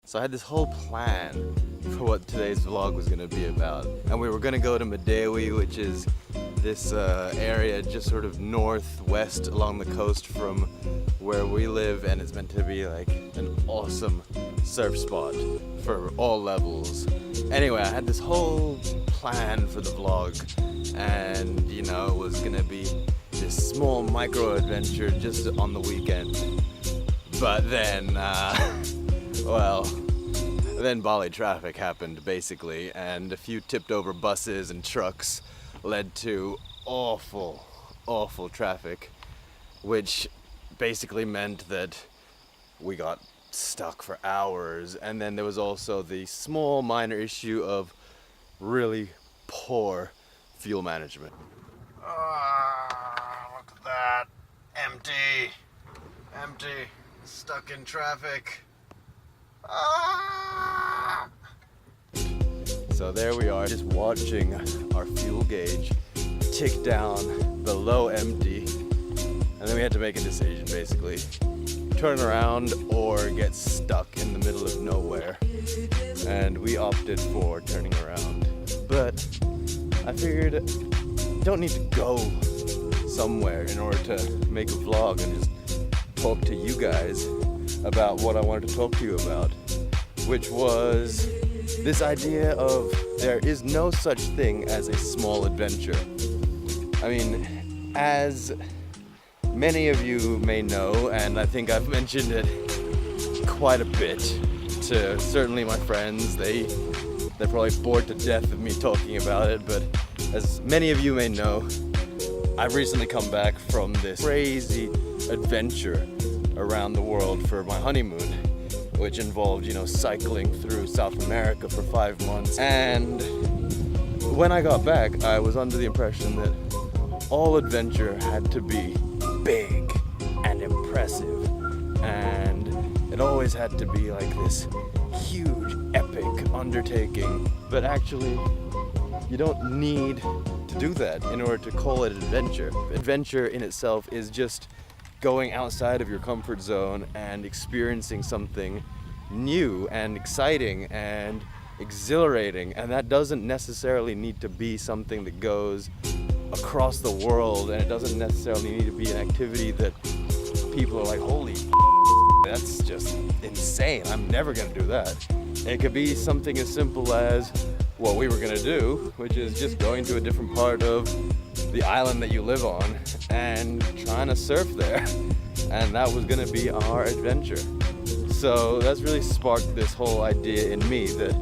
So I had this whole plan for what today's vlog was going to be about. And we were going to go to Medewi, which is this area just sort of northwest along the coast from where we live, and it's meant to be like an awesome surf spot for all levels. Anyway, I had this whole plan for the vlog, and you know, it was going to be this small micro adventure just on the weekend. But then, well, then Bali traffic happened basically, and a few tipped over buses and trucks led to awful traffic, which basically meant that we got stuck for hours. And then there was also the small minor issue of really poor fuel management. Look at that. Empty. Stuck in traffic. So there we are, just watching our fuel gauge tick down below empty. And then we had to make a decision basically. Turn around or get stuck in the middle of nowhere. And we opted for turning around. But I figured don't need to go somewhere in order to make a vlog and just talk to you guys about what I wanted to talk to you about, which was this idea of there is no such thing as a small adventure. I mean, as many of you may know, and I think I've mentioned it quite a bit to certainly my friends, they're probably bored to death of me talking about it, but as many of you may know, I've recently come back from this crazy adventure around the world for my honeymoon, which involved, you know, cycling through South America for 5 months. And when I got back, I was under the impression that all adventure had to be big and impressive, and it always had to be like this huge, epic undertaking. But actually, you don't need to do that in order to call it adventure. Adventure in itself is just going outside of your comfort zone and experiencing something new and exciting and exhilarating. And that doesn't necessarily need to be something that goes across the world, and it doesn't necessarily need to be an activity that people are like, holy that's just insane, I'm never gonna do that. It could be something as simple as what we were gonna do, which is just going to a different part of the island that you live on and trying to surf there. And that was gonna be our adventure. So that's really sparked this whole idea in me that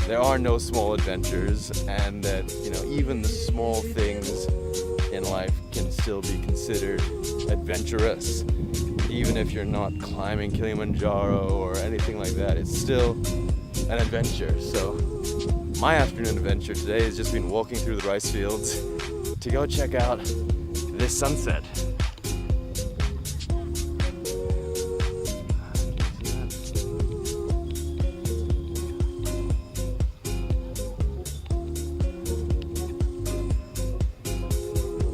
there are no small adventures, and that, you know, even the small things in life can still be considered adventurous. Even if you're not climbing Kilimanjaro or anything like that, it's still an adventure. So my afternoon adventure today has just been walking through the rice fields to go check out this sunset.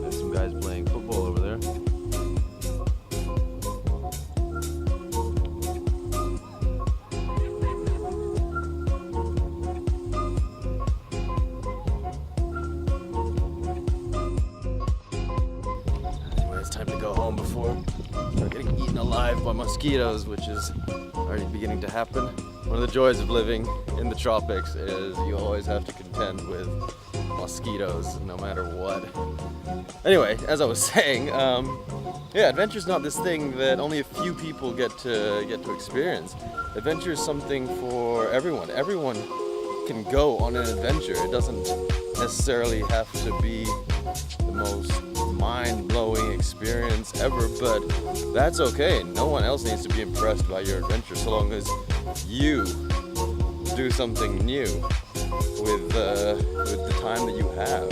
There's some guys playing football over there. Time to go home before I start getting eaten alive by mosquitoes, which is already beginning to happen. One of the joys of living in the tropics is you always have to contend with mosquitoes no matter what. Anyway, as I was saying, yeah, adventure's not this thing that only a few people get to experience. Adventure is something for everyone. Everyone can go on an adventure. It doesn't necessarily have to be the most mind-blowing experience ever, but that's okay. No one else needs to be impressed by your adventure so long as you do something new with the time that you have.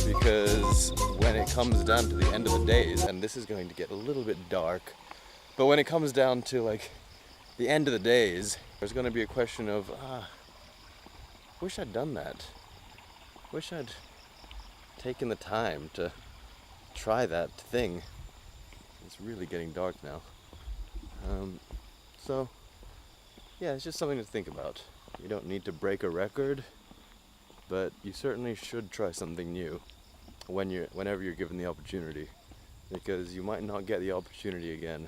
Because when it comes down to the end of the days, and this is going to get a little bit dark, but when it comes down to like the end of the days, there's going to be a question of wish I'd done that. Wish I'd taken the time to try that thing. It's really getting dark now. So yeah, it's just something to think about. You don't need to break a record, but you certainly should try something new whenever you're given the opportunity, because you might not get the opportunity again.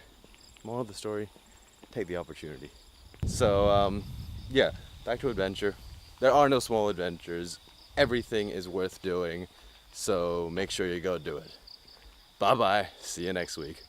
Moral of the story, take the opportunity. So, yeah, back to adventure. There are no small adventures. Everything is worth doing, so make sure you go do it. Bye bye. See you next week.